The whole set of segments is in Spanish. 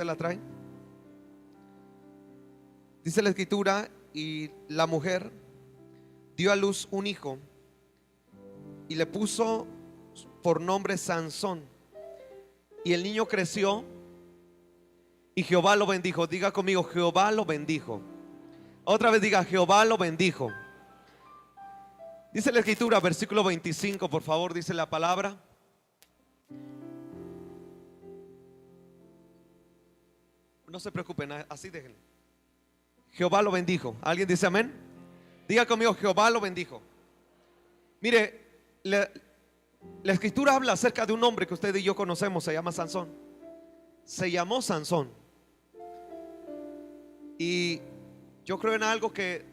la traen? Dice la escritura: y la mujer dio a luz un hijo y le puso por nombre Sansón. Y el niño creció y Jehová lo bendijo. Diga conmigo: Jehová lo bendijo. Otra vez diga: Jehová lo bendijo. Dice la escritura, versículo 25, por favor, dice la palabra: no se preocupen, así déjenlo. Jehová lo bendijo. ¿Alguien dice amén? Diga conmigo: Jehová lo bendijo. Mire, la escritura habla acerca de un hombre que usted y yo conocemos. Se llama Sansón. Se llamó Sansón. Y yo creo en algo, que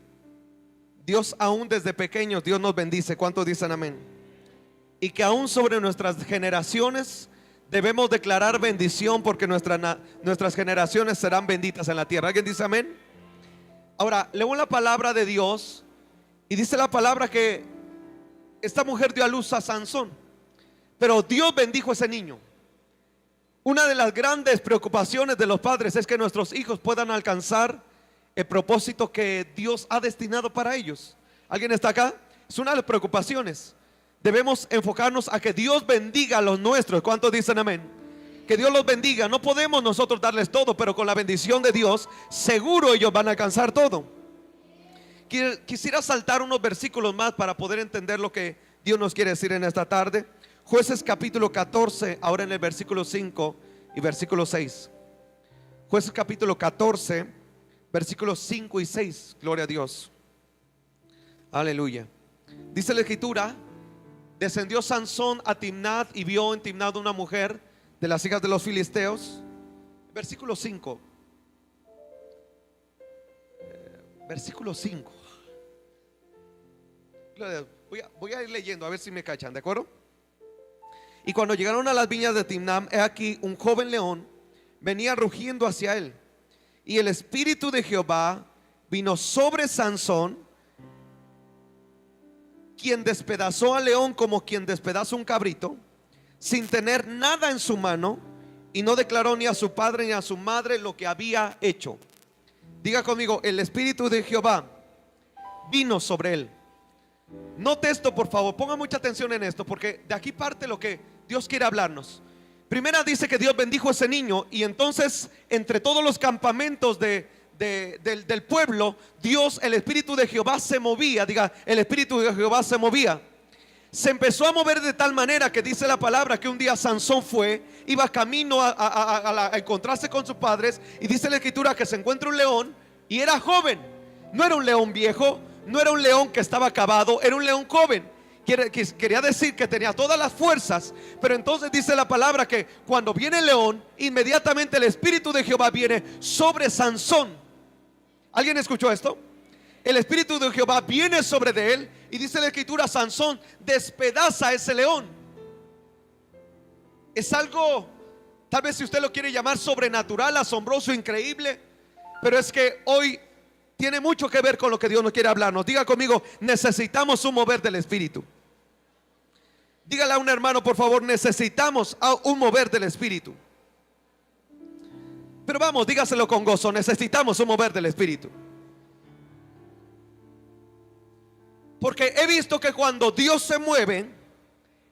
Dios aún desde pequeños, Dios nos bendice. ¿Cuántos dicen amén? Y que aún sobre nuestras generaciones debemos declarar bendición, porque nuestras generaciones serán benditas en la tierra. ¿Alguien dice amén? Ahora, leo la palabra de Dios y dice la palabra que esta mujer dio a luz a Sansón, pero Dios bendijo a ese niño. Una de las grandes preocupaciones de los padres es que nuestros hijos puedan alcanzar el propósito que Dios ha destinado para ellos. ¿Alguien está acá? Es una de las preocupaciones. Debemos enfocarnos a que Dios bendiga a los nuestros. ¿Cuántos dicen amén? Que Dios los bendiga. No podemos nosotros darles todo, pero con la bendición de Dios seguro ellos van a alcanzar todo. Quisiera saltar unos versículos más para poder entender lo que Dios nos quiere decir en esta tarde. Jueces capítulo 14, ahora en el versículo 5 y versículo 6. Jueces capítulo 14, versículos 5 y 6. Gloria a Dios. Aleluya. Dice la escritura: descendió Sansón a Timnat y vio en Timnat una mujer de las hijas de los filisteos. Versículo 5. Versículo 5. Voy a ir leyendo a ver si me cachan, ¿de acuerdo? Y cuando llegaron a las viñas de Timnat, he aquí un joven león venía rugiendo hacia él. Y el espíritu de Jehová vino sobre Sansón, quien despedazó al león como quien despedaza un cabrito, sin tener nada en su mano, y no declaró ni a su padre ni a su madre lo que había hecho. Diga conmigo: el espíritu de Jehová vino sobre él. Note esto, por favor, ponga mucha atención en esto, porque de aquí parte lo que Dios quiere hablarnos. Primera dice que Dios bendijo a ese niño, y entonces entre todos los campamentos del pueblo, Dios, el espíritu de Jehová se movía. Diga: el espíritu de Jehová se movía. Se empezó a mover de tal manera que dice la palabra que un día Sansón iba camino a encontrarse con sus padres, y dice la escritura que se encuentra un león, y era joven. No era un león viejo, no era un león que estaba acabado, era un león joven. Quería decir que tenía todas las fuerzas. Pero entonces dice la palabra que cuando viene el león, inmediatamente el espíritu de Jehová viene sobre Sansón. ¿Alguien escuchó esto? El espíritu de Jehová viene sobre de él, y dice la escritura: Sansón despedaza a ese león. Es algo, tal vez si usted lo quiere llamar sobrenatural, asombroso, increíble, pero es que hoy tiene mucho que ver con lo que Dios nos quiere hablarnos. Diga conmigo: necesitamos un mover del espíritu. Dígale a un hermano, por favor: necesitamos un mover del espíritu. Pero vamos, dígaselo con gozo: necesitamos un mover del espíritu. Porque he visto que cuando Dios se mueve,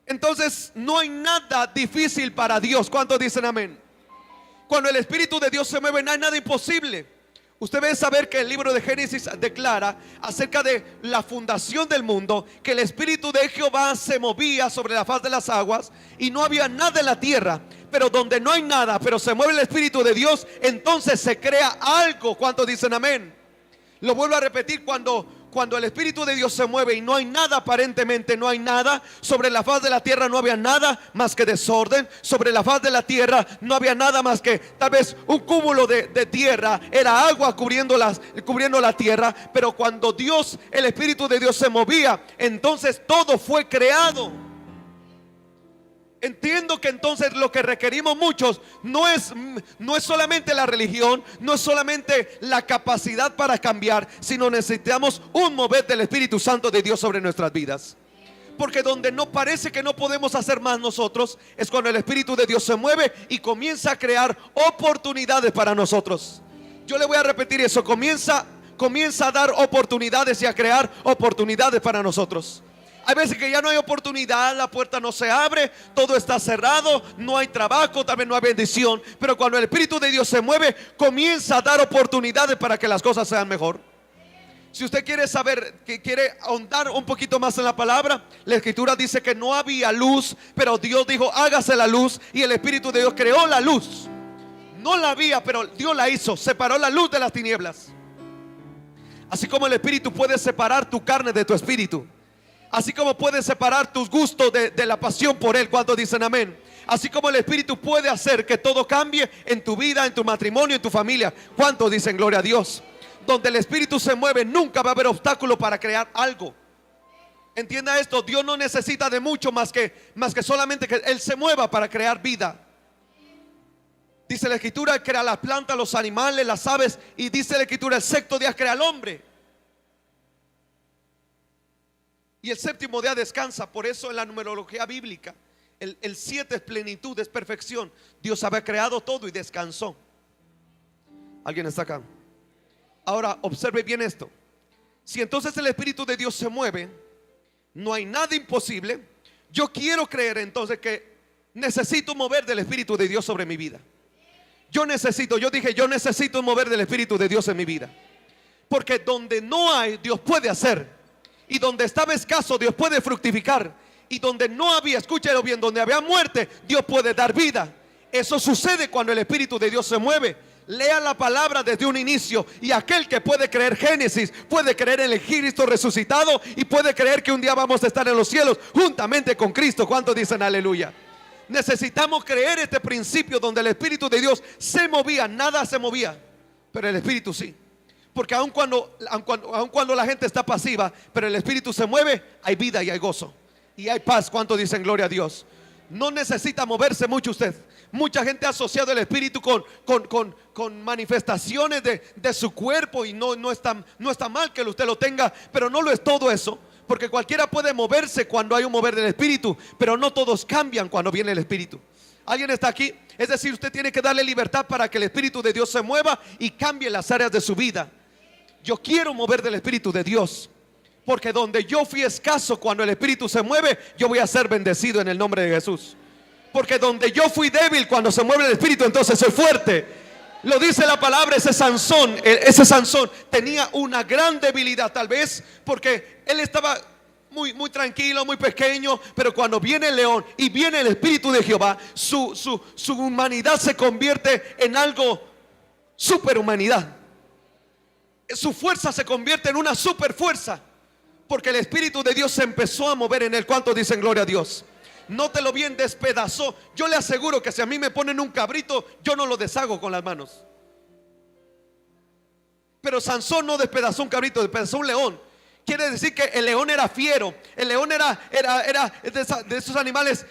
entonces no hay nada difícil para Dios. ¿Cuántos dicen amén? Cuando el espíritu de Dios se mueve, no hay nada imposible. Usted debe saber que el libro de Génesis declara acerca de la fundación del mundo, que el espíritu de Jehová se movía sobre la faz de las aguas y no había nada en la tierra. Pero donde no hay nada, pero se mueve el espíritu de Dios, entonces se crea algo. ¿Cuántos dicen amén? Lo vuelvo a repetir: cuando el espíritu de Dios se mueve y no hay nada, aparentemente no hay nada, sobre la faz de la tierra no había nada más que desorden. Sobre la faz de la tierra no había nada más que tal vez un cúmulo de tierra, era agua cubriendo la tierra. Pero cuando Dios, el espíritu de Dios se movía, entonces todo fue creado. Entiendo que entonces lo que requerimos muchos no es solamente la religión, no es solamente la capacidad para cambiar, sino necesitamos un mover del Espíritu Santo de Dios sobre nuestras vidas. Porque donde no parece que no podemos hacer más nosotros, es cuando el Espíritu de Dios se mueve y comienza a crear oportunidades para nosotros. Yo le voy a repetir eso, comienza a dar oportunidades y a crear oportunidades para nosotros. Hay veces que ya no hay oportunidad, la puerta no se abre, todo está cerrado, no hay trabajo, también no hay bendición. Pero cuando el Espíritu de Dios se mueve, comienza a dar oportunidades para que las cosas sean mejor. Si usted quiere saber, que quiere ahondar un poquito más en la palabra, la Escritura dice que no había luz, pero Dios dijo, hágase la luz, y el Espíritu de Dios creó la luz. No la había, pero Dios la hizo, separó la luz de las tinieblas. Así como el Espíritu puede separar tu carne de tu espíritu, así como puede separar tus gustos de la pasión por Él. ¿Cuántos dicen amén? Así como el Espíritu puede hacer que todo cambie en tu vida, en tu matrimonio, en tu familia. ¿Cuántos dicen gloria a Dios? Donde el Espíritu se mueve, nunca va a haber obstáculo para crear algo. Entienda esto, Dios no necesita de mucho más que solamente que Él se mueva para crear vida. Dice la Escritura, crea las plantas, los animales, las aves, y dice la Escritura, el sexto día crea al hombre. Y el séptimo día descansa. Por eso en la numerología bíblica el 7 es plenitud, es perfección. Dios había creado todo y descansó. ¿Alguien está acá? Ahora observe bien esto. Si entonces el Espíritu de Dios se mueve, no hay nada imposible. Yo quiero creer entonces que necesito mover del Espíritu de Dios sobre mi vida. Yo necesito mover del Espíritu de Dios en mi vida. Porque donde no hay, Dios puede hacer. Y donde estaba escaso, Dios puede fructificar. Y donde no había, escúchelo bien, donde había muerte, Dios puede dar vida. Eso sucede cuando el Espíritu de Dios se mueve. Lea la palabra desde un inicio, y aquel que puede creer Génesis, puede creer en el Cristo resucitado, y puede creer que un día vamos a estar en los cielos juntamente con Cristo. ¿Cuántos dicen aleluya? Necesitamos creer este principio donde el Espíritu de Dios se movía. Nada se movía, pero el Espíritu sí. Porque aun cuando la gente está pasiva, pero el Espíritu se mueve, hay vida y hay gozo y hay paz. ¿Cuántos dicen gloria a Dios? No necesita moverse mucho usted. Mucha gente ha asociado el Espíritu con manifestaciones de su cuerpo, y no está mal que usted lo tenga, pero no lo es todo eso. Porque cualquiera puede moverse cuando hay un mover del Espíritu, pero no todos cambian cuando viene el Espíritu. ¿Alguien está aquí? Es decir, usted tiene que darle libertad para que el Espíritu de Dios se mueva y cambie las áreas de su vida. Yo quiero mover del Espíritu de Dios, porque donde yo fui escaso, cuando el Espíritu se mueve, yo voy a ser bendecido en el nombre de Jesús. Porque donde yo fui débil, cuando se mueve el Espíritu, entonces soy fuerte. Lo dice la palabra. Ese Sansón tenía una gran debilidad, tal vez porque él estaba muy tranquilo, muy pequeño. Pero cuando viene el león y viene el Espíritu de Jehová, su humanidad se convierte en algo superhumanidad. Su fuerza se convierte en una super fuerza, porque el Espíritu de Dios se empezó a mover en él. ¿Cuántos dicen gloria a Dios? Nótelo bien, despedazó. Yo le aseguro que si a mí me ponen un cabrito, yo no lo deshago con las manos. Pero Sansón no despedazó un cabrito, despedazó un león. Quiere decir que el león era fiero. El león era de esos animales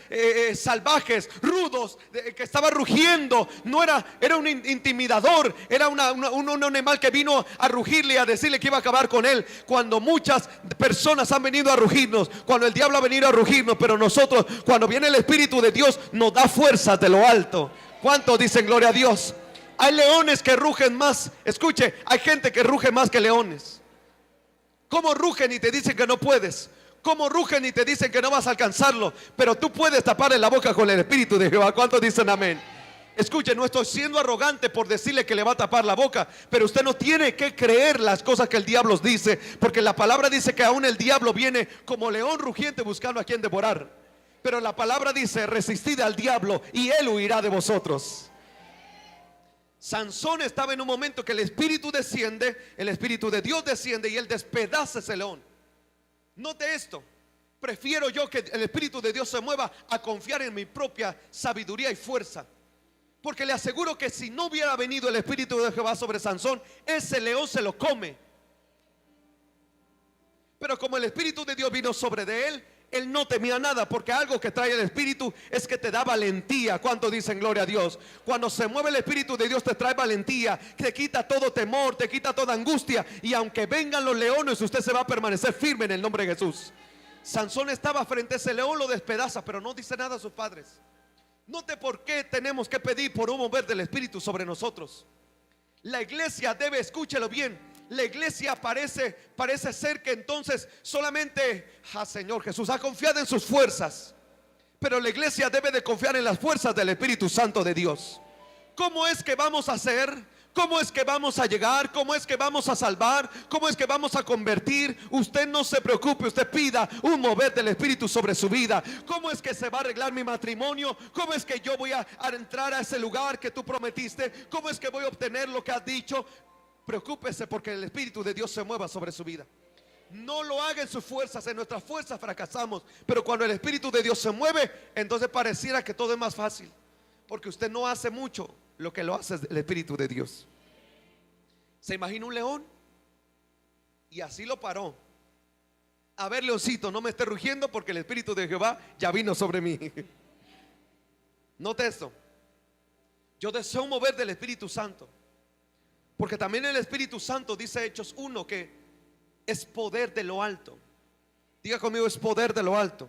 salvajes, rudos, que estaba rugiendo. No era un intimidador. Era un animal que vino a rugirle y a decirle que iba a acabar con él. Cuando muchas personas han venido a rugirnos, cuando el diablo ha venido a rugirnos, pero nosotros, cuando viene el Espíritu de Dios, nos da fuerzas de lo alto. ¿Cuántos dicen gloria a Dios? Hay leones que rugen más. Escuche, hay gente que ruge más que leones. ¿Cómo rugen y te dicen que no puedes? ¿Cómo rugen y te dicen que no vas a alcanzarlo? Pero tú puedes taparle la boca con el Espíritu de Jehová. ¿Cuántos dicen amén? Escuche, no estoy siendo arrogante por decirle que le va a tapar la boca, pero usted no tiene que creer las cosas que el diablo os dice, porque la palabra dice que aún el diablo viene como león rugiente buscando a quien devorar. Pero la palabra dice: resistid al diablo y él huirá de vosotros. Sansón estaba en un momento que el Espíritu desciende, el Espíritu de Dios desciende y él despedaza ese león. Note esto: prefiero yo que el Espíritu de Dios se mueva a confiar en mi propia sabiduría y fuerza. Porque le aseguro que si no hubiera venido el Espíritu de Jehová sobre Sansón, ese león se lo come. Pero como el Espíritu de Dios vino sobre de él, él no temía nada, porque algo que trae el Espíritu es que te da valentía. ¿Cuántos dicen gloria a Dios? Cuando se mueve el Espíritu de Dios te trae valentía, te quita todo temor, te quita toda angustia. Y aunque vengan los leones, usted se va a permanecer firme en el nombre de Jesús. Sansón estaba frente a ese león, lo despedaza, pero no dice nada a sus padres. Note por qué tenemos que pedir por un mover del Espíritu sobre nosotros. La iglesia debe, escúchelo bien, la iglesia parece ser que entonces solamente, Señor Jesús, ha confiado en sus fuerzas. Pero la iglesia debe de confiar en las fuerzas del Espíritu Santo de Dios. ¿Cómo es que vamos a hacer? ¿Cómo es que vamos a llegar? ¿Cómo es que vamos a salvar? ¿Cómo es que vamos a convertir? Usted no se preocupe, usted pida un mover del Espíritu sobre su vida. ¿Cómo es que se va a arreglar mi matrimonio? ¿Cómo es que yo voy a entrar a ese lugar que tú prometiste? ¿Cómo es que voy a obtener lo que has dicho? Preocúpese porque el Espíritu de Dios se mueva sobre su vida. No lo haga en sus fuerzas, en nuestras fuerzas fracasamos. Pero cuando el Espíritu de Dios se mueve, entonces pareciera que todo es más fácil. Porque usted no hace mucho, lo que lo hace es el Espíritu de Dios. ¿Se imagina un león? Y así lo paró. A ver, leoncito, no me esté rugiendo porque el Espíritu de Jehová ya vino sobre mí. Note esto. Yo deseo mover del Espíritu Santo. Porque también el Espíritu Santo dice Hechos 1 que es poder de lo alto. Diga conmigo, es poder de lo alto.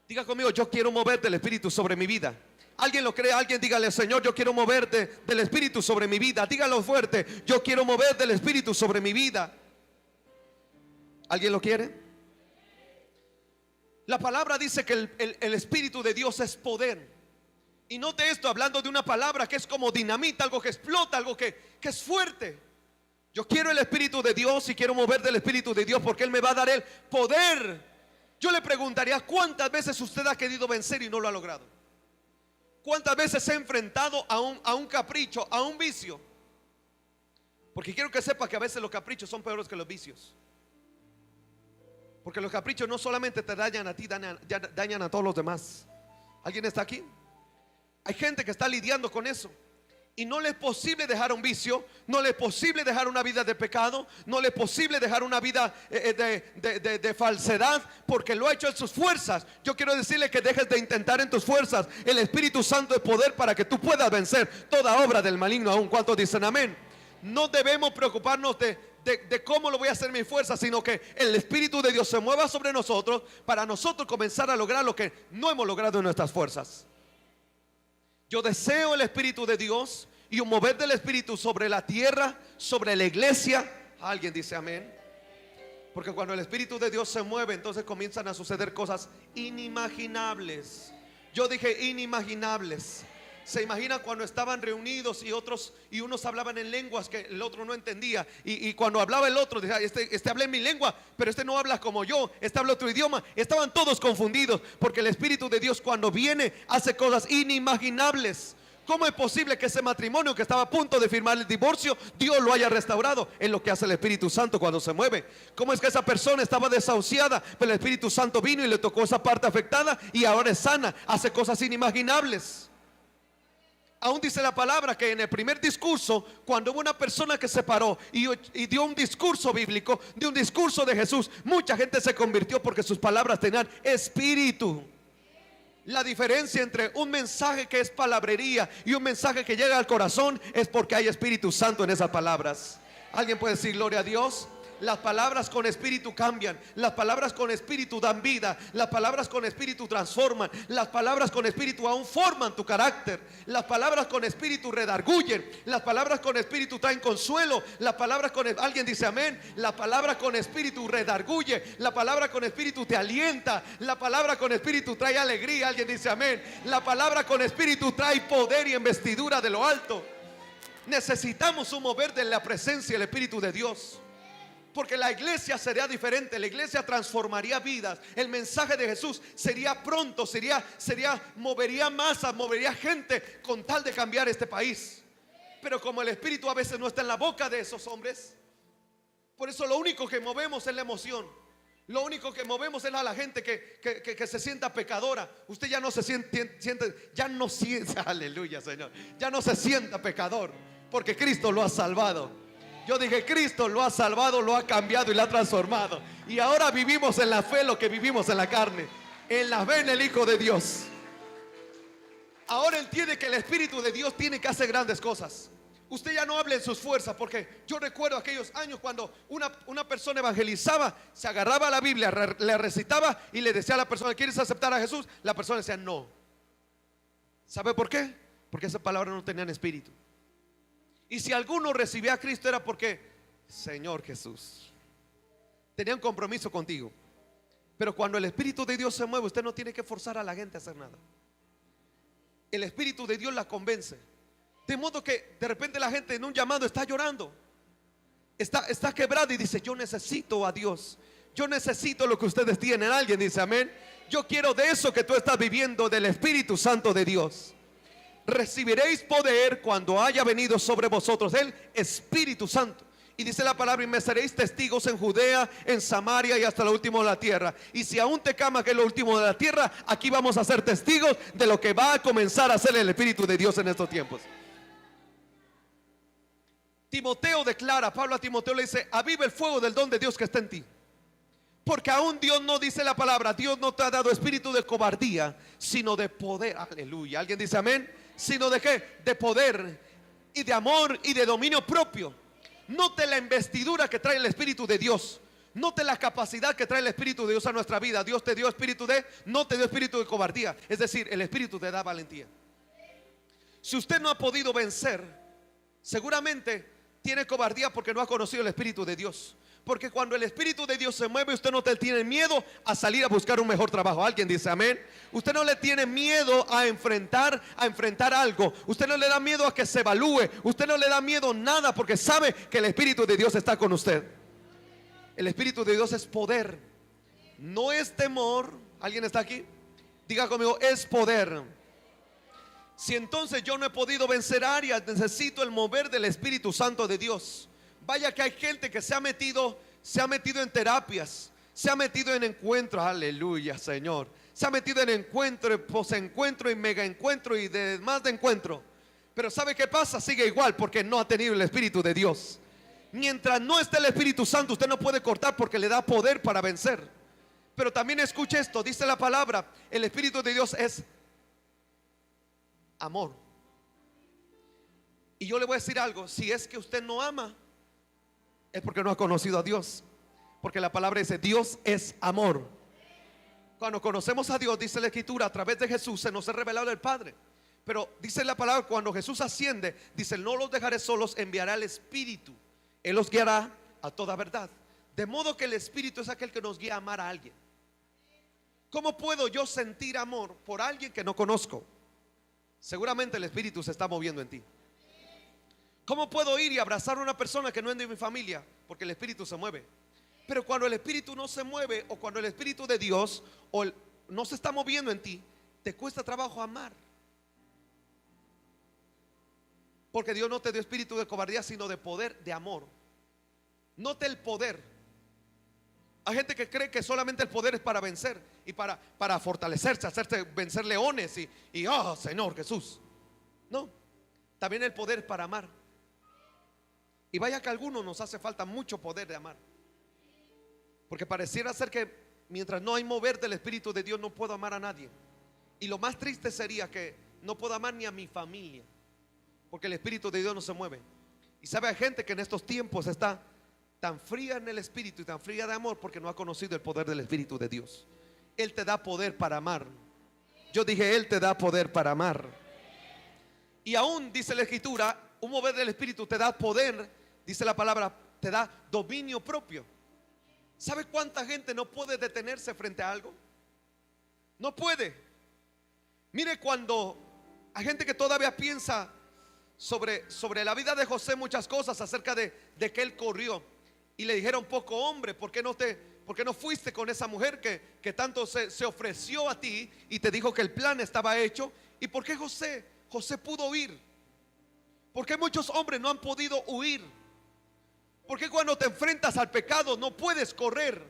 Diga conmigo, yo quiero mover del Espíritu sobre mi vida. ¿Alguien lo cree? Alguien dígale, Señor, yo quiero moverte del Espíritu sobre mi vida. Dígalo fuerte, yo quiero mover del Espíritu sobre mi vida. ¿Alguien lo quiere? La palabra dice que el Espíritu de Dios es poder. Y note esto, hablando de una palabra que es como dinamita, algo que explota, algo que es fuerte. Yo quiero el Espíritu de Dios y quiero mover del Espíritu de Dios porque Él me va a dar el poder. Yo le preguntaría, ¿cuántas veces usted ha querido vencer y no lo ha logrado? ¿Cuántas veces se ha enfrentado a un capricho, a un vicio? Porque quiero que sepa que a veces los caprichos son peores que los vicios. Porque los caprichos no solamente te dañan a ti, dañan a todos los demás. ¿Alguien está aquí? Hay gente que está lidiando con eso. Y no le es posible dejar un vicio, no le es posible dejar una vida de pecado, no le es posible dejar una vida de falsedad, porque lo ha hecho en sus fuerzas. Yo quiero decirle que dejes de intentar en tus fuerzas. El Espíritu Santo es poder para que tú puedas vencer toda obra del maligno. Aún cuantos dicen amén. No debemos preocuparnos de cómo lo voy a hacer en mi fuerza, sino que el Espíritu de Dios se mueva sobre nosotros para nosotros comenzar a lograr lo que no hemos logrado en nuestras fuerzas. Yo deseo el Espíritu de Dios y un mover del Espíritu sobre la tierra, sobre la iglesia. Alguien dice amén. Porque cuando el Espíritu de Dios se mueve, entonces comienzan a suceder cosas inimaginables. Yo dije inimaginables. Se imagina cuando estaban reunidos y unos hablaban en lenguas que el otro no entendía. Y cuando hablaba el otro, decía, este habla en mi lengua, pero este no habla como yo, este habla otro idioma. Estaban todos confundidos porque el Espíritu de Dios cuando viene hace cosas inimaginables. ¿Cómo es posible que ese matrimonio que estaba a punto de firmar el divorcio, Dios lo haya restaurado? Es lo que hace el Espíritu Santo cuando se mueve. ¿Cómo es que esa persona estaba desahuciada, pero el Espíritu Santo vino y le tocó esa parte afectada y ahora es sana? Hace cosas inimaginables. Aún dice la palabra que en el primer discurso, cuando hubo una persona que se paró y dio un discurso bíblico, dio un discurso de Jesús, mucha gente se convirtió porque sus palabras tenían espíritu. La diferencia entre un mensaje que es palabrería y un mensaje que llega al corazón es porque hay Espíritu Santo en esas palabras. ¿Alguien puede decir gloria a Dios? Las palabras con espíritu cambian. Las palabras con espíritu dan vida. Las palabras con espíritu transforman. Las palabras con espíritu aún forman tu carácter. Las palabras con espíritu redarguyen. Las palabras con espíritu traen consuelo. Las palabras con alguien dice amén. La palabra con espíritu redarguye. La palabra con espíritu te alienta. La palabra con espíritu trae alegría. Alguien dice amén. La palabra con espíritu trae poder y investidura de lo alto. Necesitamos un mover de la presencia del Espíritu de Dios. Porque la iglesia sería diferente, la iglesia transformaría vidas. El mensaje de Jesús sería pronto, movería masas, movería gente con tal de cambiar este país. Pero como el Espíritu a veces no está en la boca de esos hombres, por eso lo único que movemos es la emoción. Lo único que movemos es a la gente que se sienta pecadora. Usted ya no se siente, aleluya Señor, ya no se sienta pecador, porque Cristo lo ha salvado. Yo dije, Cristo lo ha salvado, lo ha cambiado y lo ha transformado. Y ahora vivimos en la fe lo que vivimos en la carne. En la fe en el Hijo de Dios. Ahora entiende que el Espíritu de Dios tiene que hacer grandes cosas. Usted ya no hable en sus fuerzas, porque yo recuerdo aquellos años cuando una persona evangelizaba, se agarraba a la Biblia, le recitaba y le decía a la persona: ¿quieres aceptar a Jesús? La persona decía no. ¿Sabe por qué? Porque esa palabra no tenía espíritu. Y si alguno recibía a Cristo era porque: Señor Jesús, tenía un compromiso contigo. Pero cuando el Espíritu de Dios se mueve, usted no tiene que forzar a la gente a hacer nada. El Espíritu de Dios la convence. De modo que de repente la gente en un llamado está llorando, está quebrada y dice: yo necesito a Dios, yo necesito lo que ustedes tienen. Alguien dice amén. Yo quiero de eso que tú estás viviendo, del Espíritu Santo de Dios. Recibiréis poder cuando haya venido sobre vosotros el Espíritu Santo. Y dice la palabra: y me seréis testigos en Judea, en Samaria y hasta lo último de la tierra. Y si aún te cama que es lo último de la tierra, aquí vamos a ser testigos de lo que va a comenzar a hacer el Espíritu de Dios en estos tiempos. Timoteo declara, Pablo a Timoteo le dice: aviva el fuego del don de Dios que está en ti. Porque aún Dios no, dice la palabra, Dios no te ha dado espíritu de cobardía, sino de poder. Aleluya. ¿Alguien dice amén? Sino de qué? De poder y de amor y de dominio propio. Note la investidura que trae el Espíritu de Dios. Note la capacidad que trae el Espíritu de Dios a nuestra vida. Dios te dio espíritu no te dio espíritu de cobardía. Es decir, el Espíritu te da valentía. Si usted no ha podido vencer, seguramente tiene cobardía porque no ha conocido el Espíritu de Dios. Porque cuando el Espíritu de Dios se mueve, usted no tiene miedo a salir a buscar un mejor trabajo. Alguien dice amén. Usted no le tiene miedo a enfrentar algo. Usted no le da miedo a que se evalúe. Usted no le da miedo nada, porque sabe que el Espíritu de Dios está con usted. El Espíritu de Dios es poder, no es temor. ¿Alguien está aquí? Diga conmigo: es poder. Si entonces yo no he podido vencer áreas, necesito el mover del Espíritu Santo de Dios. Vaya que hay gente que se ha metido en terapias, se ha metido en encuentros. Aleluya, Señor. Se ha metido en encuentro, posencuentro y mega encuentro y más de encuentro. Pero ¿sabe qué pasa? Sigue igual, porque no ha tenido el Espíritu de Dios. Mientras no esté el Espíritu Santo, usted no puede cortar, porque le da poder para vencer. Pero también escuche esto, dice la palabra: el Espíritu de Dios es amor. Y yo le voy a decir algo: si es que usted no ama, es porque no ha conocido a Dios. Porque la palabra dice: Dios es amor. Cuando conocemos a Dios, dice la Escritura, a través de Jesús se nos ha revelado el Padre. Pero dice la palabra, cuando Jesús asciende, dice: no los dejaré solos, enviará el Espíritu. Él los guiará a toda verdad. De modo que el Espíritu es aquel que nos guía a amar a alguien. ¿Cómo puedo yo sentir amor por alguien que no conozco? Seguramente el Espíritu se está moviendo en ti. ¿Cómo puedo ir y abrazar a una persona que no es de mi familia? Porque el Espíritu se mueve. Pero cuando el Espíritu no se mueve, o cuando el Espíritu de Dios no se está moviendo en ti, te cuesta trabajo amar. Porque Dios no te dio espíritu de cobardía, sino de poder, de amor. Note el poder. Hay gente que cree que solamente el poder es para vencer y para fortalecerse, hacerse vencer leones y oh, Señor Jesús. No, también el poder es para amar. Y vaya que a algunos nos hace falta mucho poder de amar. Porque pareciera ser que mientras no hay mover del Espíritu de Dios, no puedo amar a nadie. Y lo más triste sería que no puedo amar ni a mi familia, porque el Espíritu de Dios no se mueve. Y sabe, hay gente que en estos tiempos está tan fría en el Espíritu y tan fría de amor porque no ha conocido el poder del Espíritu de Dios. Él te da poder para amar. Yo dije: Él te da poder para amar. Y aún dice la Escritura, un mover del Espíritu te da poder, dice la palabra, te da dominio propio. ¿Sabe cuánta gente no puede detenerse frente a algo? No puede. Mire, cuando hay gente que todavía piensa sobre la vida de José muchas cosas acerca de que él corrió, y le dijeron: poco hombre, ¿por qué no fuiste con esa mujer que tanto se ofreció a ti y te dijo que el plan estaba hecho? ¿Y por qué José pudo huir? ¿Por qué muchos hombres no han podido huir? ¿Por qué cuando te enfrentas al pecado no puedes correr?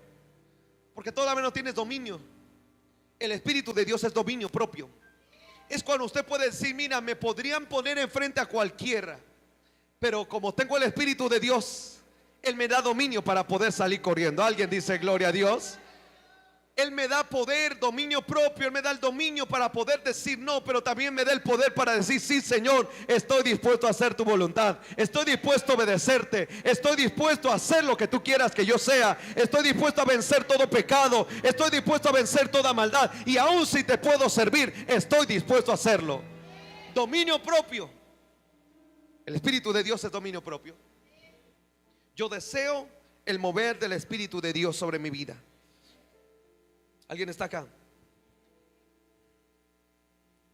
Porque todavía no tienes dominio. El Espíritu de Dios es dominio propio. Es cuando usted puede decir: mira, me podrían poner enfrente a cualquiera, pero como tengo el Espíritu de Dios, Él me da dominio para poder salir corriendo. Alguien dice: gloria a Dios. Él me da poder, dominio propio. Él me da el dominio para poder decir no, pero también me da el poder para decir sí, Señor, estoy dispuesto a hacer tu voluntad. Estoy dispuesto a obedecerte. Estoy dispuesto a hacer lo que tú quieras que yo sea. Estoy dispuesto a vencer todo pecado. Estoy dispuesto a vencer toda maldad. Y aun si te puedo servir, estoy dispuesto a hacerlo. Dominio propio. El Espíritu de Dios es dominio propio. Yo deseo el mover del Espíritu de Dios sobre mi vida. ¿Alguien está acá?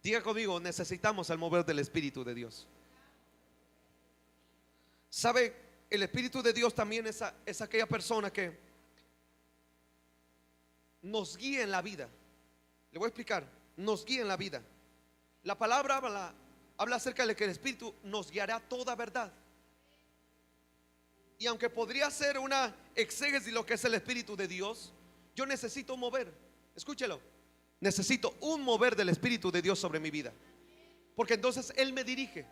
Diga conmigo, necesitamos el mover del Espíritu de Dios. ¿Sabe? El Espíritu de Dios también es aquella persona que nos guía en la vida. Le voy a explicar, nos guía en la vida. La palabra habla acerca de que el Espíritu nos guiará a toda verdad. Y aunque podría ser una exégesis de lo que es el Espíritu de Dios, yo necesito mover. Escúchelo, necesito un mover del Espíritu de Dios sobre mi vida, porque entonces Él me dirige.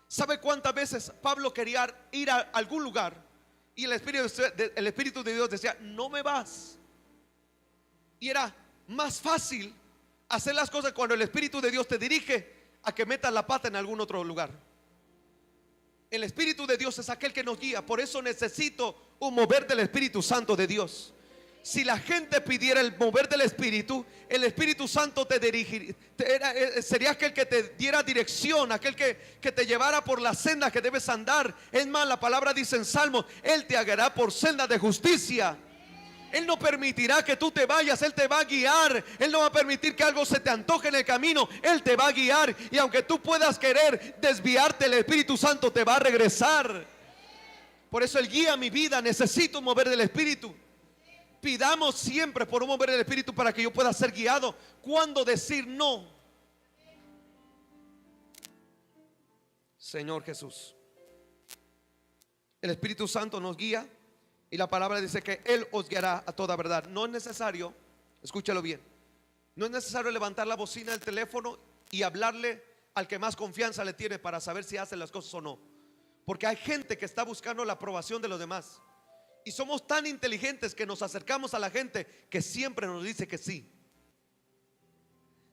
¿Sabe cuántas veces Pablo quería ir a algún lugar y el Espíritu de Dios decía, no me vas? Y era más fácil hacer las cosas cuando el Espíritu de Dios te dirige a que metas la pata en algún otro lugar. El Espíritu de Dios es aquel que nos guía. Por eso necesito un mover del Espíritu Santo de Dios. Si la gente pidiera el mover del Espíritu, el Espíritu Santo te dirigiría, sería aquel que te diera dirección, aquel que te llevara por la senda que debes andar. Es más, la palabra dice en Salmos, Él te guiará por senda de justicia. Él no permitirá que tú te vayas, Él te va a guiar. Él no va a permitir que algo se te antoje en el camino. Él te va a guiar. Y aunque tú puedas querer desviarte, el Espíritu Santo te va a regresar. Por eso Él guía mi vida. Necesito un mover del Espíritu. Pidamos siempre por un mover del Espíritu para que yo pueda ser guiado. ¿Cuándo decir no? Señor Jesús, el Espíritu Santo nos guía. Y la palabra dice que Él os guiará a toda verdad. No es necesario, escúchalo bien, no es necesario levantar la bocina del teléfono y hablarle al que más confianza le tiene para saber si hace las cosas o no. Porque hay gente que está buscando la aprobación de los demás. Y somos tan inteligentes que nos acercamos a la gente que siempre nos dice que sí.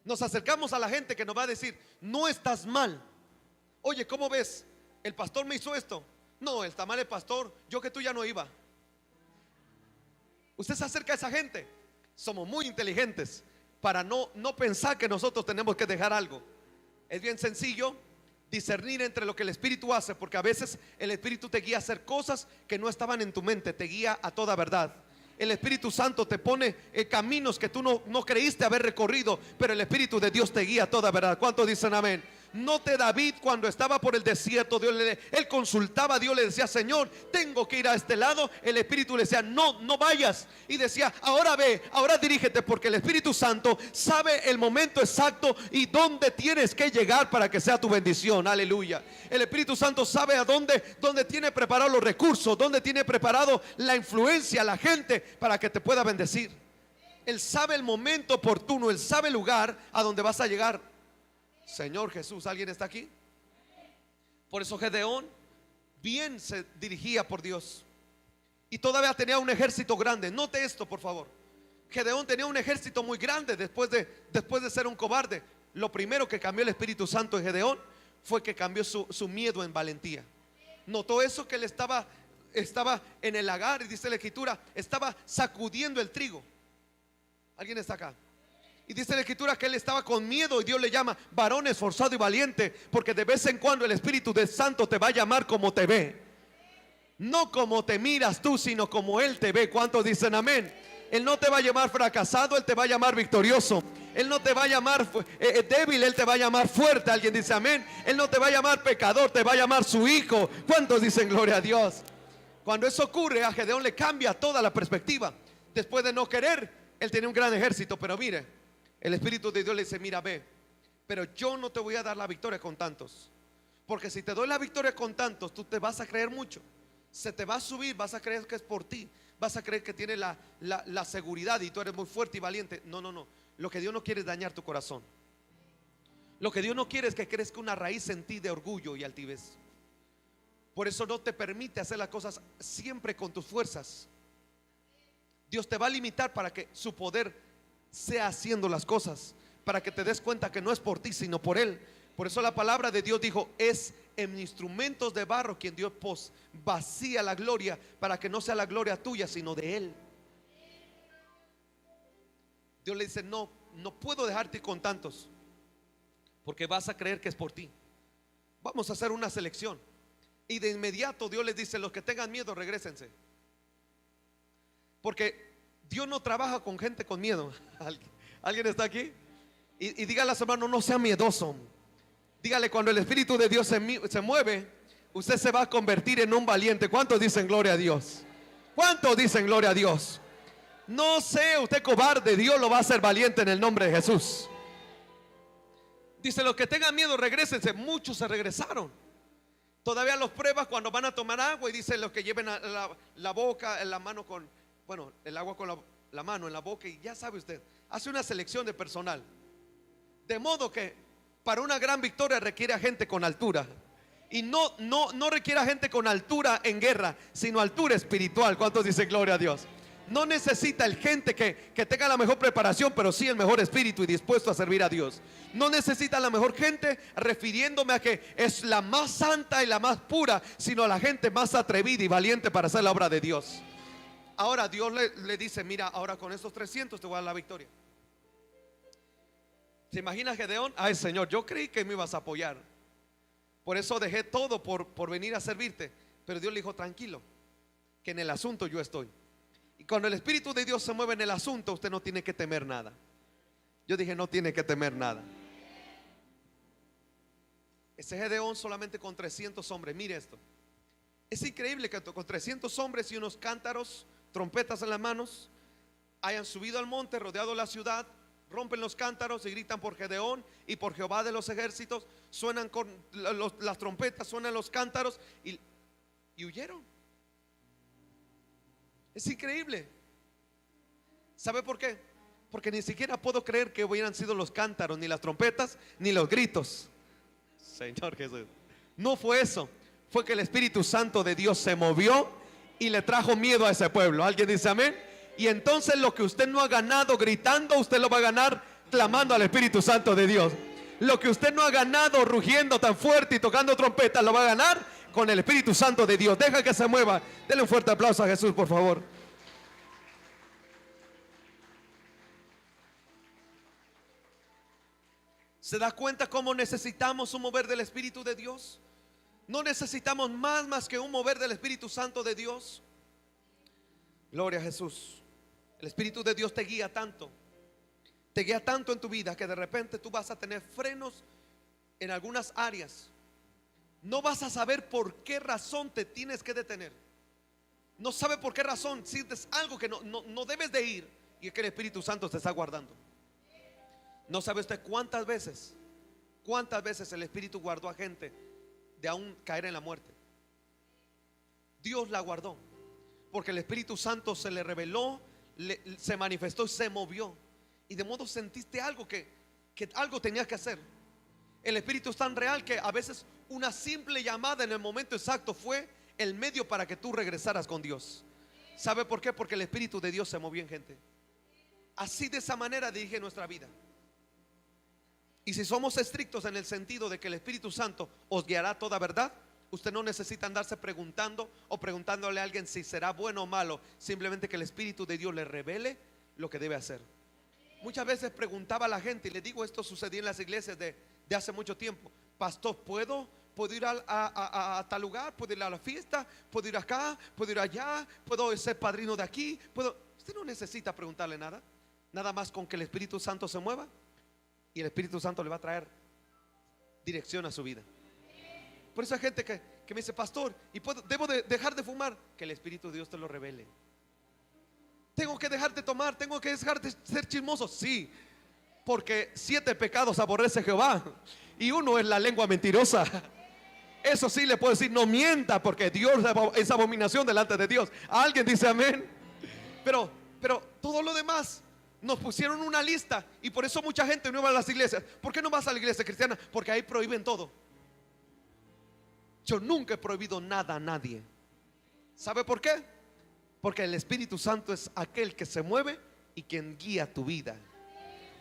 Nos acercamos a la gente que nos va a decir, no estás mal. Oye, ¿cómo ves? El pastor me hizo esto. No, está mal el pastor, yo que tú ya no iba. Usted se acerca a esa gente. Somos muy inteligentes para no pensar que nosotros tenemos que dejar algo. Es bien sencillo discernir entre lo que el Espíritu hace, porque a veces el Espíritu te guía a hacer cosas que no estaban en tu mente, te guía a toda verdad. El Espíritu Santo te pone caminos que tú no creíste haber recorrido, pero el Espíritu de Dios te guía a toda verdad. ¿Cuántos dicen amén? Note David cuando estaba por el desierto, él consultaba a Dios, le decía, Señor, tengo que ir a este lado. El Espíritu le decía, no vayas. Y decía, ahora ve, ahora dirígete, porque el Espíritu Santo sabe el momento exacto y dónde tienes que llegar para que sea tu bendición. Aleluya. El Espíritu Santo sabe a dónde tiene preparado los recursos, dónde tiene preparado la influencia, la gente para que te pueda bendecir. Él sabe el momento oportuno, Él sabe el lugar a donde vas a llegar. Señor Jesús, ¿alguien está aquí? Por eso Gedeón bien se dirigía por Dios y todavía tenía un ejército grande. Note esto, por favor. Gedeón tenía un ejército muy grande después de ser un cobarde. Lo primero que cambió el Espíritu Santo en Gedeón fue que cambió su miedo en valentía. Notó eso, que él estaba en el lagar, y dice la Escritura, estaba sacudiendo el trigo. ¿Alguien está acá? Y dice la Escritura que él estaba con miedo, y Dios le llama varón esforzado y valiente, porque de vez en cuando el Espíritu del Santo te va a llamar como te ve. No como te miras tú, sino como Él te ve. ¿Cuántos dicen amén? Él no te va a llamar fracasado, Él te va a llamar victorioso. Él no te va a llamar débil, Él te va a llamar fuerte. ¿Alguien dice amén? Él no te va a llamar pecador, te va a llamar su hijo. ¿Cuántos dicen gloria a Dios? Cuando eso ocurre, a Gedeón le cambia toda la perspectiva. Después de no querer, él tenía un gran ejército, pero mire, el Espíritu de Dios le dice, mira, ve, pero yo no te voy a dar la victoria con tantos, porque si te doy la victoria con tantos, tú te vas a creer mucho. Se te va a subir, vas a creer que es por ti, vas a creer que tiene la seguridad y tú eres muy fuerte y valiente. No. Lo que Dios no quiere es dañar tu corazón. Lo que Dios no quiere es que crezca una raíz en ti de orgullo y altivez. Por eso no te permite hacer las cosas siempre con tus fuerzas. Dios te va a limitar para que su poder sea haciendo las cosas, para que te des cuenta que no es por ti, sino por Él. Por eso la palabra de Dios dijo: es en instrumentos de barro quien Dios vacía la gloria, para que no sea la gloria tuya, sino de Él. Dios le dice: no, no puedo dejarte con tantos, porque vas a creer que es por ti. Vamos a hacer una selección. Y de inmediato Dios les dice: los que tengan miedo, regrésense. Porque Dios no trabaja con gente con miedo. ¿Alguien está aquí? Y dígale a su hermano: no sea miedoso. Dígale: cuando el Espíritu de Dios se mueve, usted se va a convertir en un valiente. ¿Cuántos dicen gloria a Dios? ¿Cuántos dicen gloria a Dios? No sea usted cobarde, Dios lo va a hacer valiente en el nombre de Jesús. Dice: los que tengan miedo, regrésense. Muchos se regresaron. Todavía los pruebas cuando van a tomar agua, y dice: los que lleven la boca, en la mano con, bueno, el agua con la mano en la boca. Y ya sabe usted, hace una selección de personal. De modo que para una gran victoria requiere a gente con altura. Y no requiere a gente con altura en guerra, sino altura espiritual. ¿Cuántos dicen gloria a Dios? No necesita el gente que tenga la mejor preparación, pero sí el mejor espíritu y dispuesto a servir a Dios. No necesita la mejor gente, refiriéndome a que es la más santa y la más pura, sino a la gente más atrevida y valiente para hacer la obra de Dios. Ahora Dios le dice: mira, ahora con estos 300 te voy a dar la victoria. ¿Se imagina Gedeón? Ay, Señor, yo creí que me ibas a apoyar, por eso dejé todo por venir a servirte. Pero Dios le dijo: tranquilo, que en el asunto yo estoy. Y cuando el Espíritu de Dios se mueve en el asunto, usted no tiene que temer nada. Yo dije: no tiene que temer nada. Ese Gedeón solamente con 300 hombres. Mire esto. Es increíble que con 300 hombres y unos cántaros, trompetas en las manos, hayan subido al monte, rodeado la ciudad, rompen los cántaros y gritan por Gedeón y por Jehová de los ejércitos. Suenan con las trompetas, suenan los cántaros y huyeron. Es increíble. ¿Sabe por qué? Porque ni siquiera puedo creer que hubieran sido los cántaros, ni las trompetas, ni los gritos. Señor Jesús, no fue eso. Fue que el Espíritu Santo de Dios se movió y le trajo miedo a ese pueblo. ¿Alguien dice amén? Y entonces lo que usted no ha ganado gritando, usted lo va a ganar clamando al Espíritu Santo de Dios. Lo que usted no ha ganado rugiendo tan fuerte y tocando trompeta, lo va a ganar con el Espíritu Santo de Dios. Deja que se mueva. Denle un fuerte aplauso a Jesús, por favor. ¿Se da cuenta cómo necesitamos un mover del Espíritu de Dios? No necesitamos más que un mover del Espíritu Santo de Dios. Gloria a Jesús. El Espíritu de Dios te guía tanto en tu vida, que de repente tú vas a tener frenos en algunas áreas. No vas a saber por qué razón te tienes que detener. No sabe por qué razón sientes algo que no debes de ir, y es que el Espíritu Santo te está guardando. No sabe usted cuántas veces el Espíritu guardó a gente de aún caer en la muerte. Dios la guardó porque el Espíritu Santo se le reveló, se manifestó y se movió. Y de modo sentiste algo que algo tenías que hacer. El Espíritu es tan real que a veces una simple llamada en el momento exacto fue el medio para que tú regresaras con Dios. ¿Sabe por qué? Porque el Espíritu de Dios se movió en gente. Así, de esa manera dirige nuestra vida. Y si somos estrictos en el sentido de que el Espíritu Santo os guiará a toda verdad, usted no necesita andarse preguntando o preguntándole a alguien si será bueno o malo. Simplemente que el Espíritu de Dios le revele lo que debe hacer. Muchas veces preguntaba a la gente, y le digo, esto sucedía en las iglesias de hace mucho tiempo: pastor, ¿puedo ir a tal lugar? ¿Puedo ir a la fiesta? ¿Puedo ir acá? ¿Puedo ir allá? ¿Puedo ser padrino de aquí? Usted no necesita preguntarle nada. Nada más con que el Espíritu Santo se mueva, y el Espíritu Santo le va a traer dirección a su vida. Por eso hay gente que me dice: pastor, ¿y debo de dejar de fumar? Que el Espíritu de Dios te lo revele. Tengo que dejar de tomar, tengo que dejar de ser chismoso. Sí, porque 7 pecados aborrece Jehová, y uno es la lengua mentirosa. Eso sí le puedo decir: no mienta, porque Dios es abominación delante de Dios. ¿Alguien dice amén? Pero todo lo demás nos pusieron una lista, y por eso mucha gente no va a las iglesias. ¿Por qué no vas a la iglesia cristiana? Porque ahí prohíben todo. Yo nunca he prohibido nada a nadie. ¿Sabe por qué? Porque el Espíritu Santo es aquel que se mueve y quien guía tu vida.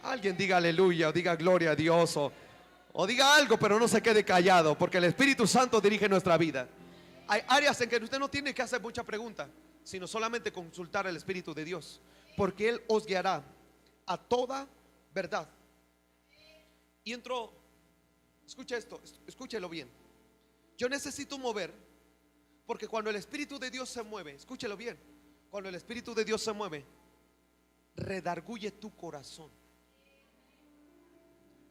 Alguien diga aleluya o diga gloria a Dios o diga algo, pero no se quede callado, porque el Espíritu Santo dirige nuestra vida. Hay áreas en que usted no tiene que hacer mucha pregunta, sino solamente consultar al Espíritu de Dios, porque Él os guiará a toda verdad. Y entró, escucha esto, escúchelo bien. Yo necesito mover, porque cuando el Espíritu de Dios se mueve, escúchelo bien, cuando el Espíritu de Dios se mueve, redarguye tu corazón.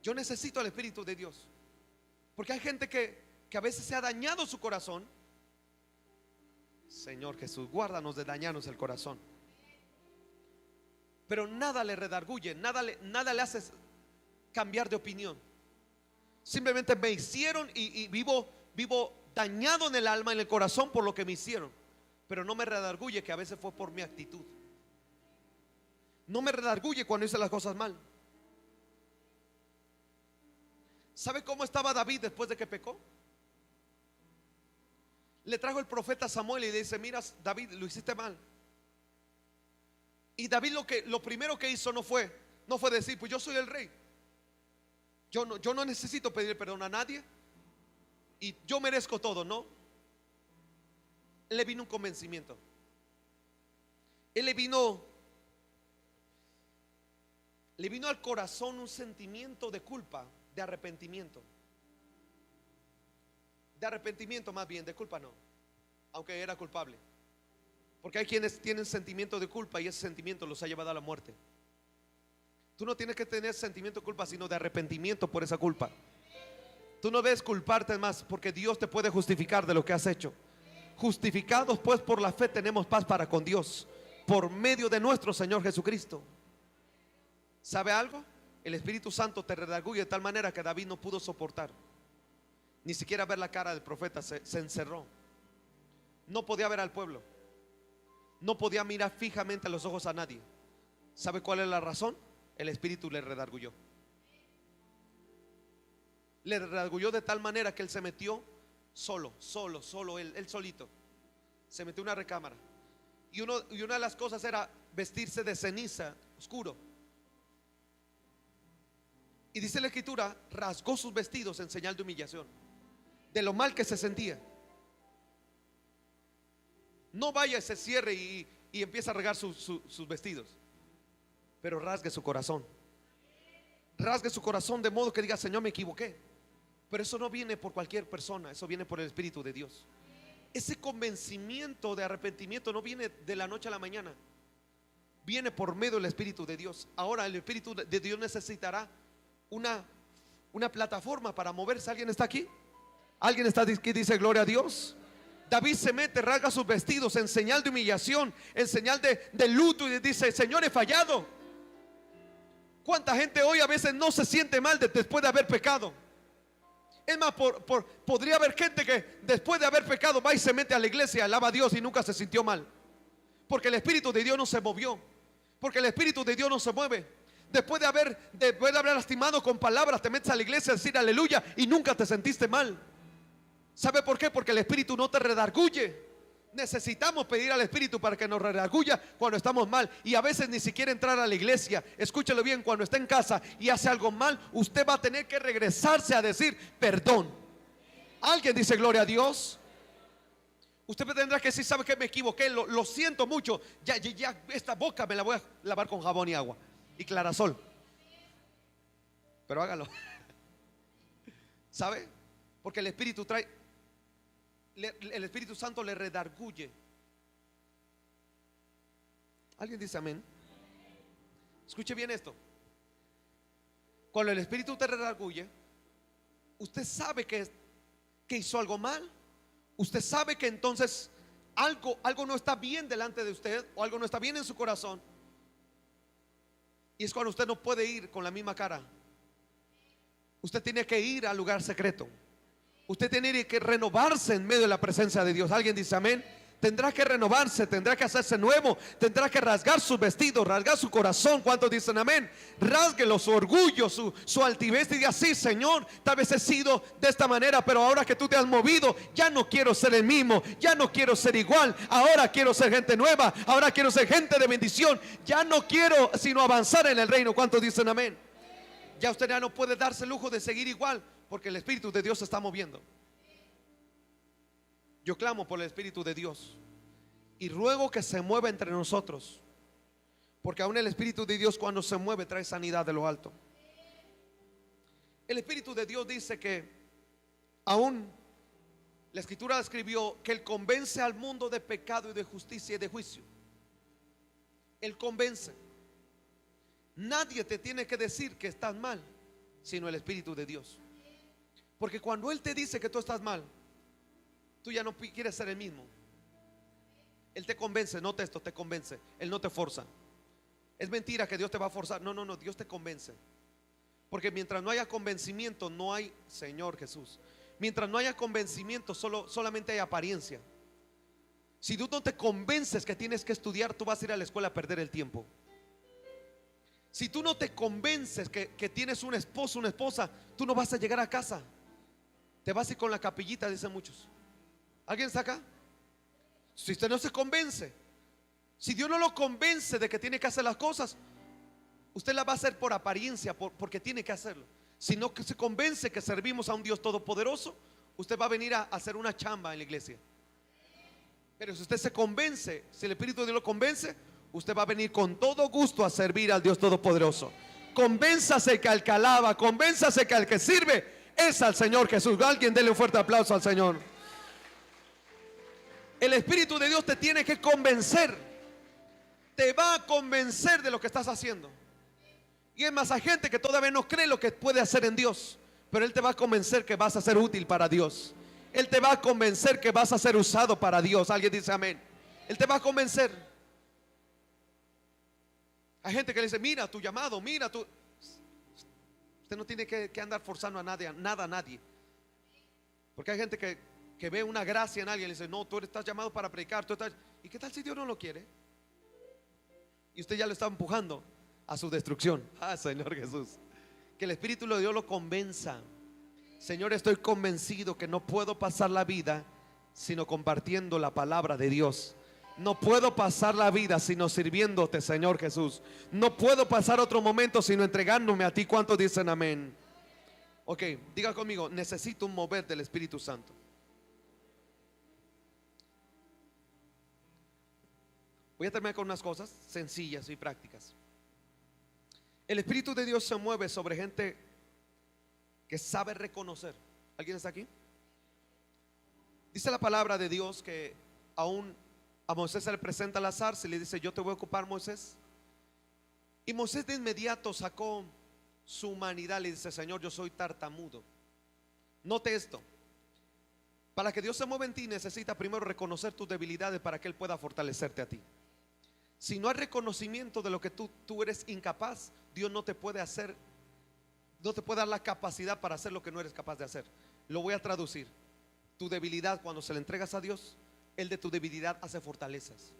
Yo necesito al Espíritu de Dios, porque hay gente que a veces se ha dañado su corazón. Señor Jesús, guárdanos de dañarnos el corazón. Pero nada le redarguye, nada le hace cambiar de opinión. Simplemente me hicieron y vivo dañado en el alma, en el corazón por lo que me hicieron. Pero no me redarguye que a veces fue por mi actitud. No me redarguye cuando hice las cosas mal. ¿Sabe cómo estaba David después de que pecó? Le trajo el profeta Samuel y le dice: mira, David, lo hiciste mal. Y David lo primero que hizo no fue decir: pues yo soy el rey, yo no necesito pedir perdón a nadie y yo merezco todo. No, le vino un convencimiento. Él le vino al corazón un sentimiento de culpa, de arrepentimiento. De arrepentimiento más bien, de culpa no, aunque era culpable. Porque hay quienes tienen sentimiento de culpa y ese sentimiento los ha llevado a la muerte. Tú no tienes que tener sentimiento de culpa, sino de arrepentimiento por esa culpa. Tú no debes culparte más, porque Dios te puede justificar de lo que has hecho. Justificados pues por la fe tenemos paz para con Dios, por medio de nuestro Señor Jesucristo. ¿Sabe algo? El Espíritu Santo te redarguye de tal manera que David no pudo soportar ni siquiera ver la cara del profeta. Se encerró. No podía ver al pueblo. No podía mirar fijamente a los ojos a nadie. ¿Sabe cuál es la razón? El Espíritu le redarguyó. Le redarguyó de tal manera que él se metió solo, él solito. Se metió en una recámara. Y una de las cosas era vestirse de ceniza, oscuro. Y dice la Escritura, rasgó sus vestidos en señal de humillación, de lo mal que se sentía. No vaya y se cierre y empieza a regar sus vestidos, pero rasgue su corazón. Rasgue su corazón de modo que diga: Señor, me equivoqué. Pero eso no viene por cualquier persona, eso viene por el Espíritu de Dios. Ese convencimiento de arrepentimiento no viene de la noche a la mañana, viene por medio del Espíritu de Dios. Ahora el Espíritu de Dios necesitará una plataforma para moverse. ¿Alguien está aquí? ¿Alguien está aquí? Dice gloria a Dios. David se mete, rasga sus vestidos en señal de humillación, en señal de luto, y dice: Señor, he fallado. ¿Cuánta gente hoy a veces no se siente mal después de haber pecado? Es más, podría haber gente que después de haber pecado va y se mete a la iglesia, alaba a Dios y nunca se sintió mal, porque el Espíritu de Dios no se movió, porque el Espíritu de Dios no se mueve. Después de haber lastimado con palabras, te metes a la iglesia a decir aleluya y nunca te sentiste mal. ¿Sabe por qué? Porque el Espíritu no te redarguye. Necesitamos pedir al Espíritu para que nos redarguya cuando estamos mal. Y a veces ni siquiera entrar a la iglesia. Escúchelo bien: cuando está en casa y hace algo mal, usted va a tener que regresarse a decir perdón. ¿Alguien dice gloria a Dios? Usted tendrá que decir: ¿sabe qué? Me equivoqué, lo siento mucho. Ya esta boca me la voy a lavar con jabón y agua y clarasol. Pero hágalo. ¿Sabe? Porque el Espíritu el Espíritu Santo le redarguye. ¿Alguien dice amén? Escuche bien esto. Cuando el Espíritu te redarguye, usted sabe que hizo algo mal. Usted sabe que entonces algo no está bien delante de usted, o algo no está bien en su corazón. Y es cuando usted no puede ir con la misma cara. Usted tiene que ir al lugar secreto. Usted tiene que renovarse en medio de la presencia de Dios. ¿Alguien dice amén? Tendrá que renovarse, tendrá que hacerse nuevo, tendrá que rasgar sus vestidos, rasgar su corazón. ¿Cuántos dicen amén? Rásguelo, su orgullo, su altivez, y diga: sí, Señor, tal vez he sido de esta manera, pero ahora que tú te has movido, ya no quiero ser el mismo, ya no quiero ser igual, ahora quiero ser gente nueva, ahora quiero ser gente de bendición, ya no quiero sino avanzar en el reino. ¿Cuántos dicen amén? Ya usted ya no puede darse el lujo de seguir igual, porque el Espíritu de Dios se está moviendo. Yo clamo por el Espíritu de Dios y ruego que se mueva entre nosotros, porque aún el Espíritu de Dios, cuando se mueve, trae sanidad de lo alto. El Espíritu de Dios dice que aún la Escritura escribió que Él convence al mundo de pecado y de justicia y de juicio. Él convence. Nadie te tiene que decir que estás mal, sino el Espíritu de Dios. Porque cuando Él te dice que tú estás mal, tú ya no quieres ser el mismo. Él te convence, no esto, te convence. Él no te forza. Es mentira que Dios te va a forzar. No, no, no, Dios te convence. Porque mientras no haya convencimiento, no hay, Señor Jesús, mientras no haya convencimiento, solamente hay apariencia. Si tú no te convences que tienes que estudiar, tú vas a ir a la escuela a perder el tiempo. Si tú no te convences que tienes un esposo, una esposa, tú no vas a llegar a casa. Te vas a ir con la capillita, dicen muchos. ¿Alguien está acá? Si usted no se convence, si Dios no lo convence de que tiene que hacer las cosas, usted las va a hacer por apariencia, porque tiene que hacerlo. Si no se convence que servimos a un Dios todopoderoso, usted va a venir a hacer una chamba en la iglesia. Pero si usted se convence, si el Espíritu de Dios lo convence, usted va a venir con todo gusto a servir al Dios todopoderoso. Convénzase que al que alaba, convénzase que al que sirve es al Señor Jesús. Alguien déle un fuerte aplauso al Señor. El Espíritu de Dios te tiene que convencer. Te va a convencer de lo que estás haciendo. Y es más, hay gente que todavía no cree lo que puede hacer en Dios, pero Él te va a convencer que vas a ser útil para Dios. Él te va a convencer que vas a ser usado para Dios. Alguien dice amén. Él te va a convencer. Hay gente que le dice: mira tu llamado, mira tu... Usted no tiene que andar forzando a nadie, nada a nadie. Porque hay gente que ve una gracia en alguien y le dice: no, tú estás llamado para predicar, tú estás... ¿Y qué tal si Dios no lo quiere? Y usted ya lo está empujando a su destrucción. Ah, Señor Jesús, que el Espíritu de Dios lo convenza. Señor, estoy convencido que no puedo pasar la vida sino compartiendo la palabra de Dios. No puedo pasar la vida sino sirviéndote, Señor Jesús. No puedo pasar otro momento sino entregándome a ti. ¿Cuántos dicen amén? Ok, diga conmigo: necesito un mover del Espíritu Santo. Voy a terminar con unas cosas sencillas y prácticas. El Espíritu de Dios se mueve sobre gente que sabe reconocer. ¿Alguien está aquí? Dice la palabra de Dios que aún a Moisés se le presenta la zarza y le dice: yo te voy a ocupar, Moisés. Y Moisés de inmediato sacó su humanidad. Le dice: Señor, yo soy tartamudo. Note esto: para que Dios se mueva en ti, necesita primero reconocer tus debilidades para que Él pueda fortalecerte a ti. Si no hay reconocimiento de lo que tú eres incapaz, Dios no te puede hacer, no te puede dar la capacidad para hacer lo que no eres capaz de hacer. Lo voy a traducir: tu debilidad, cuando se la entregas a Dios, Él de tu debilidad hace fortalezas.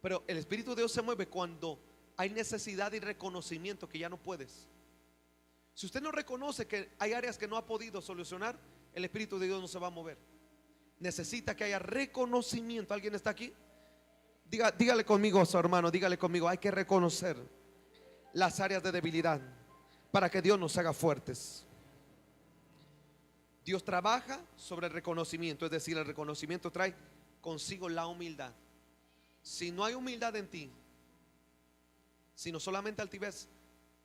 Pero el Espíritu de Dios se mueve cuando hay necesidad y reconocimiento que ya no puedes. Si usted no reconoce que hay áreas que no ha podido solucionar, el Espíritu de Dios no se va a mover. Necesita que haya reconocimiento. ¿Alguien está aquí? Dígale conmigo a su hermano, dígale conmigo: hay que reconocer las áreas de debilidad para que Dios nos haga fuertes. Dios trabaja sobre el reconocimiento, es decir, el reconocimiento trae consigo la humildad. Si no hay humildad en ti, sino solamente altivez,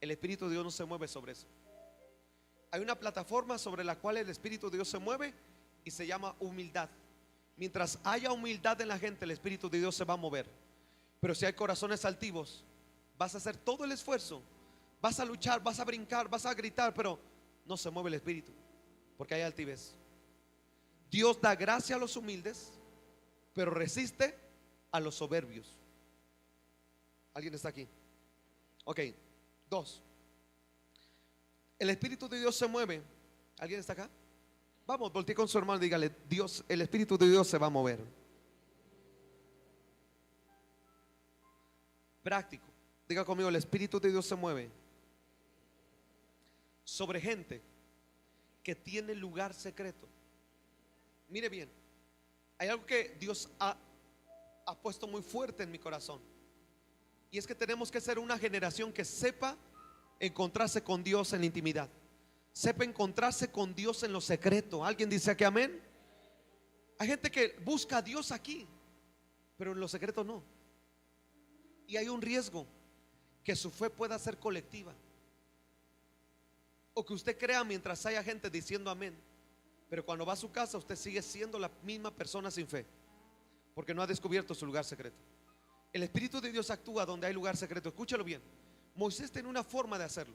el Espíritu de Dios no se mueve sobre eso. Hay una plataforma sobre la cual el Espíritu de Dios se mueve y se llama humildad. Mientras haya humildad en la gente, el Espíritu de Dios se va a mover. Pero si hay corazones altivos, vas a hacer todo el esfuerzo, vas a luchar, vas a brincar, vas a gritar, pero no se mueve el Espíritu, porque hay altivez. Dios da gracia a los humildes, pero resiste a los soberbios. ¿Alguien está aquí? Ok, 2. El Espíritu de Dios se mueve. ¿Alguien está acá? Vamos, voltee con su hermano y dígale: Dios, el Espíritu de Dios se va a mover. práctico. Diga conmigo, el Espíritu de Dios se mueve sobre gente que tiene lugar secreto. Mire bien, hay algo que Dios ha puesto muy fuerte en mi corazón, y es que tenemos que ser una generación que sepa encontrarse con Dios en la intimidad, sepa encontrarse con Dios en lo secreto. ¿Alguien dice aquí amén? Hay gente que busca a Dios aquí, pero en lo secreto no. Y hay un riesgo que su fe pueda ser colectiva, o que usted crea mientras haya gente diciendo amén, pero cuando va a su casa usted sigue siendo la misma persona sin fe, porque no ha descubierto su lugar secreto. El Espíritu de Dios actúa donde hay lugar secreto. Escúchalo bien. Moisés tenía una forma de hacerlo.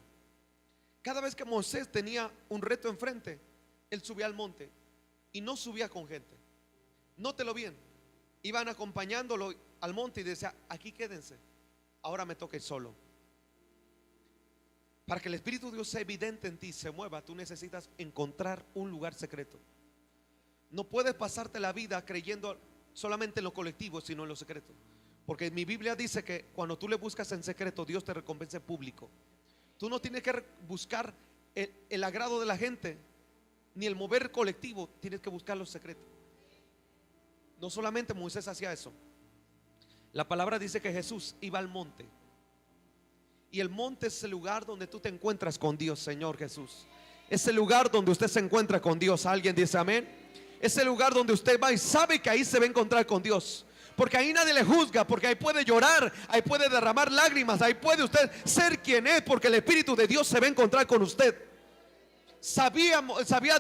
Cada vez que Moisés tenía un reto enfrente, él subía al monte y no subía con gente. Nótelo bien. Iban acompañándolo al monte y decía: aquí quédense, ahora me toca ir solo. Para que el Espíritu de Dios sea evidente en ti, se mueva, tú necesitas encontrar un lugar secreto. No puedes pasarte la vida creyendo solamente en lo colectivo, sino en lo secreto. Porque mi Biblia dice que cuando tú le buscas en secreto, Dios te recompensa en público. Tú no tienes que buscar el agrado de la gente, ni el mover colectivo, tienes que buscar lo secreto. No solamente Moisés hacía eso. La palabra dice que Jesús iba al monte, y el monte es el lugar donde tú te encuentras con Dios. Señor Jesús, es el lugar donde usted se encuentra con Dios. ¿Alguien dice amén? Es el lugar donde usted va y sabe que ahí se va a encontrar con Dios, porque ahí nadie le juzga, porque ahí puede llorar, ahí puede derramar lágrimas, ahí puede usted ser quien es, porque el Espíritu de Dios se va a encontrar con usted. Sabía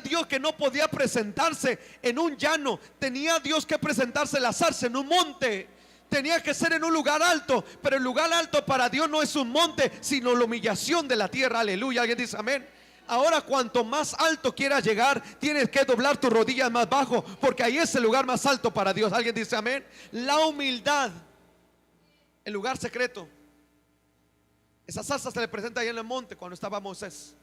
Dios que no podía presentarse en un llano, tenía Dios que presentarse, lanzarse en un monte. Tenía que ser en un lugar alto, pero el lugar alto para Dios no es un monte, sino la humillación de la tierra. Aleluya. ¿Alguien dice amén? Ahora, cuanto más alto quieras llegar, tienes que doblar tus rodillas más bajo, porque ahí es el lugar más alto para Dios. ¿Alguien dice amén? La humildad, el lugar secreto. Esa salsa se le presenta ahí en el monte cuando estaba Moisés,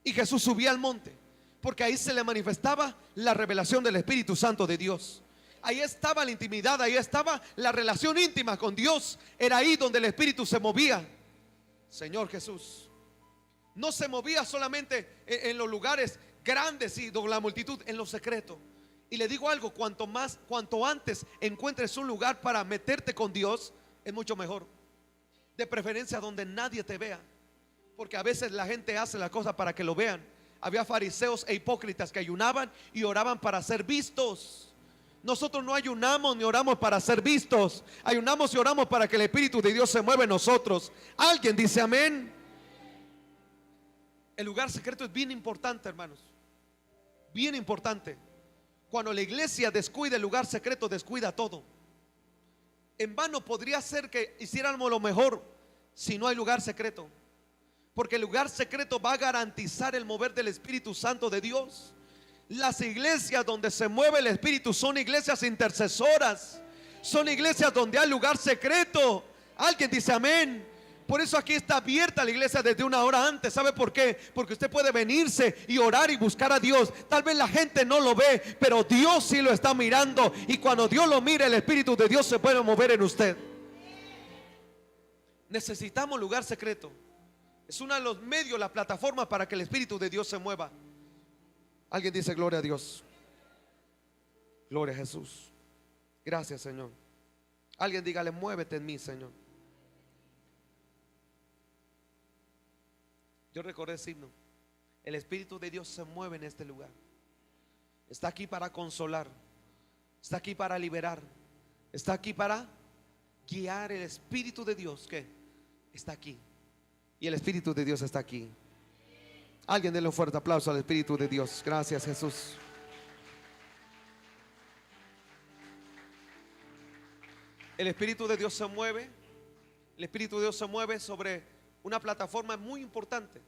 y Jesús subía al monte, porque ahí se le manifestaba la revelación del Espíritu Santo de Dios. Ahí estaba la intimidad, ahí estaba la relación íntima con Dios. Era ahí donde el Espíritu se movía. Señor Jesús no se movía solamente en los lugares grandes y con la multitud, en lo secreto. Y le digo algo: cuanto antes encuentres un lugar para meterte con Dios, es mucho mejor. De preferencia donde nadie te vea, porque a veces la gente hace la cosa para que lo vean. Había fariseos e hipócritas que ayunaban y oraban para ser vistos. Nosotros no ayunamos ni oramos para ser vistos. Ayunamos y oramos para que el Espíritu de Dios se mueva en nosotros. ¿Alguien dice amén? El lugar secreto es bien importante, hermanos. Bien importante. Cuando la iglesia descuida el lugar secreto, descuida todo. En vano podría ser que hiciéramos lo mejor si no hay lugar secreto, porque el lugar secreto va a garantizar el mover del Espíritu Santo de Dios. Las iglesias donde se mueve el Espíritu son iglesias intercesoras, son iglesias donde hay lugar secreto. Alguien dice amén. Por eso aquí está abierta la iglesia desde una hora antes. ¿Sabe por qué? Porque usted puede venirse y orar y buscar a Dios. Tal vez la gente no lo ve, pero Dios sí lo está mirando, y cuando Dios lo mira, el Espíritu de Dios se puede mover en usted. Necesitamos lugar secreto. Es uno de los medios, la plataforma para que el Espíritu de Dios se mueva. Alguien dice gloria a Dios. Gloria a Jesús. Gracias, Señor. Alguien dígale: muévete en mí, Señor. Yo recordé ese himno. El Espíritu de Dios se mueve en este lugar. Está aquí para consolar, está aquí para liberar, está aquí para guiar. El Espíritu de Dios que está aquí, y el Espíritu de Dios está aquí. Alguien denle un fuerte aplauso al Espíritu de Dios. Gracias, Jesús. El Espíritu de Dios se mueve. El Espíritu de Dios se mueve sobre una plataforma muy importante,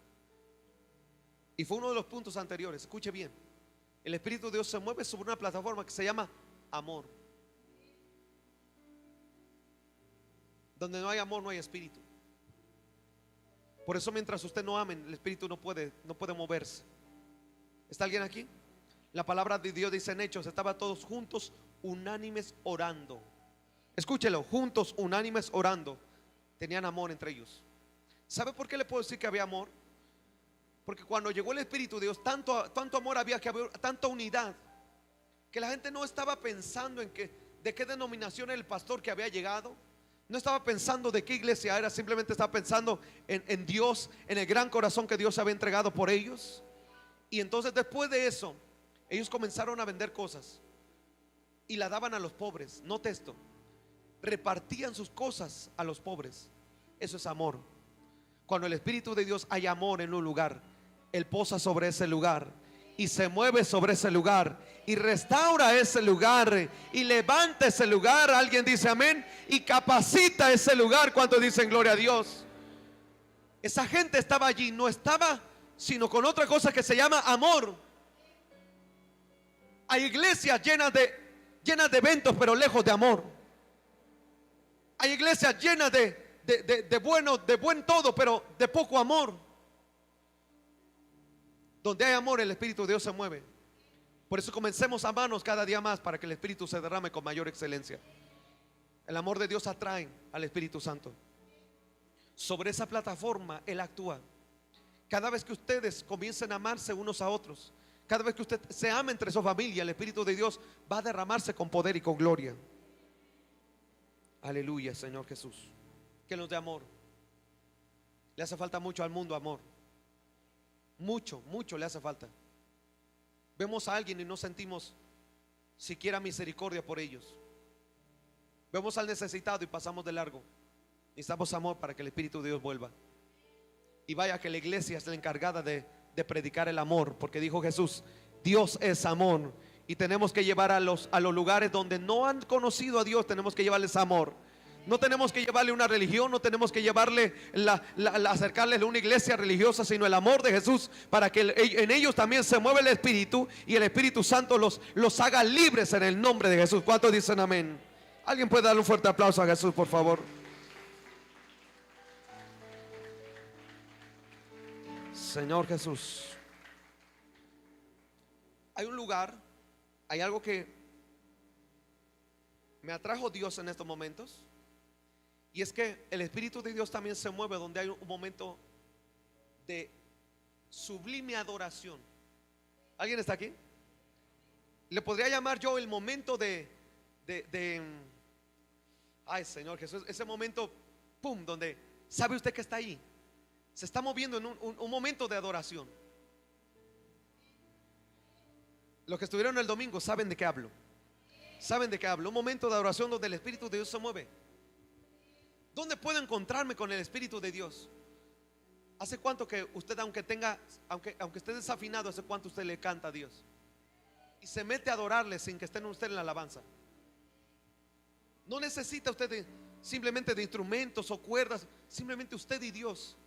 y fue uno de los puntos anteriores. Escuche bien. El Espíritu de Dios se mueve sobre una plataforma que se llama amor. Donde no hay amor, no hay Espíritu. Por eso, mientras usted no ame, el Espíritu no puede moverse. ¿Está alguien aquí? La palabra de Dios dice en Hechos: estaban todos juntos, unánimes orando. Escúchelo: juntos, unánimes orando. Tenían amor entre ellos. ¿Sabe por qué le puedo decir que había amor? Porque cuando llegó el Espíritu de Dios, tanto amor había, que había tanta unidad, que la gente no estaba pensando en de qué denominación era el pastor que había llegado. No estaba pensando de qué iglesia era, simplemente estaba pensando en Dios, en el gran corazón que Dios había entregado por ellos. Y entonces después de eso, ellos comenzaron a vender cosas y la daban a los pobres. Note esto: repartían sus cosas a los pobres. Eso es amor. Cuando el Espíritu de Dios hay amor en un lugar, Él posa sobre ese lugar y se mueve sobre ese lugar y restaura ese lugar y levanta ese lugar. Alguien dice amén. Y capacita ese lugar. ¿Cuántos dicen gloria a Dios? Esa gente estaba allí, no estaba sino con otra cosa que se llama amor. Hay iglesias llenas de eventos, pero lejos de amor. Hay iglesias llenas de buen todo, pero de poco amor. Donde hay amor, el Espíritu de Dios se mueve. Por eso comencemos a amarnos cada día más, para que el Espíritu se derrame con mayor excelencia. El amor de Dios atrae al Espíritu Santo. Sobre esa plataforma Él actúa. Cada vez que ustedes comiencen a amarse unos a otros, cada vez que usted se ama entre su familia, el Espíritu de Dios va a derramarse con poder y con gloria. Aleluya, Señor Jesús. Que nos dé amor. Le hace falta mucho al mundo amor. Mucho, mucho le hace falta. Vemos a alguien y no sentimos siquiera misericordia por ellos. Vemos al necesitado y pasamos de largo. Necesitamos amor para que el Espíritu de Dios vuelva. Y vaya que la iglesia es la encargada de predicar el amor, porque dijo Jesús: Dios es amor. Y tenemos que llevar a los lugares donde no han conocido a Dios, tenemos que llevarles amor. No tenemos que llevarle una religión, no tenemos que llevarle acercarles a una iglesia religiosa, sino el amor de Jesús, para que en ellos también se mueva el Espíritu y el Espíritu Santo los haga libres en el nombre de Jesús. ¿Cuántos dicen amén? ¿Alguien puede darle un fuerte aplauso a Jesús, por favor? Señor Jesús. Hay un lugar, hay algo que me atrajo Dios en estos momentos. Y es que el Espíritu de Dios también se mueve donde hay un momento de sublime adoración. ¿Alguien está aquí? Le podría llamar yo el momento ay, Señor Jesús, ese momento, pum, donde sabe usted que está ahí. Se está moviendo en un momento de adoración. Los que estuvieron el domingo saben de qué hablo. Saben de qué hablo. Un momento de adoración donde el Espíritu de Dios se mueve. ¿Dónde puedo encontrarme con el Espíritu de Dios? ¿Hace cuánto que usted, aunque esté desafinado, hace cuánto usted le canta a Dios? Y se mete a adorarle sin que esté usted en la alabanza. No necesita usted simplemente de instrumentos o cuerdas, simplemente usted y Dios.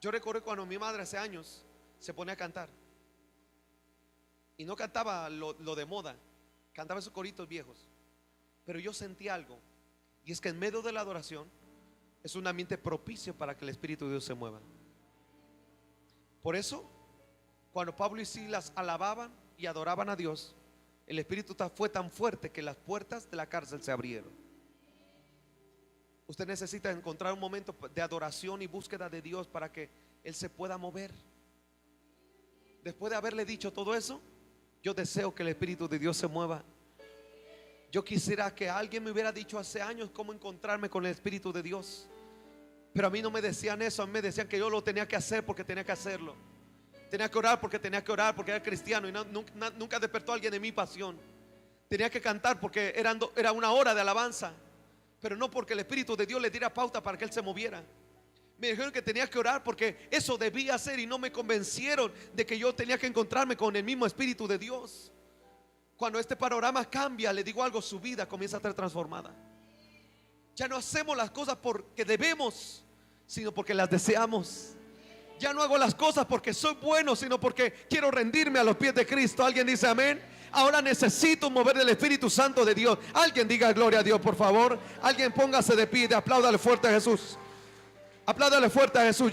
Yo recuerdo cuando mi madre hace años se pone a cantar. Y no cantaba lo de moda, cantaba esos coritos viejos. Pero yo sentí algo. Y es que en medio de la adoración es un ambiente propicio para que el Espíritu de Dios se mueva. Por eso, cuando Pablo y Silas alababan y adoraban a Dios, el Espíritu fue tan fuerte que las puertas de la cárcel se abrieron. Usted necesita encontrar un momento de adoración y búsqueda de Dios para que Él se pueda mover. Después de haberle dicho todo eso, yo deseo que el Espíritu de Dios se mueva. Yo quisiera que alguien me hubiera dicho hace años cómo encontrarme con el Espíritu de Dios. Pero a mí no me decían eso. A mí me decían que yo lo tenía que hacer porque tenía que hacerlo. Tenía que orar porque tenía que orar, porque era cristiano y nunca despertó a alguien de mi pasión. Tenía que cantar porque era una hora de alabanza, pero no porque el Espíritu de Dios le diera pauta para que Él se moviera. Me dijeron que tenía que orar porque eso debía hacer, y no me convencieron de que yo tenía que encontrarme con el mismo Espíritu de Dios. Cuando este panorama cambia, le digo algo, su vida comienza a ser transformada. Ya no hacemos las cosas porque debemos, sino porque las deseamos. Ya no hago las cosas porque soy bueno, sino porque quiero rendirme a los pies de Cristo. ¿Alguien dice amén? Ahora necesito mover del Espíritu Santo de Dios. Alguien diga gloria a Dios, por favor. Alguien póngase de pie, apláudale fuerte a Jesús. Apláudale fuerte a Jesús.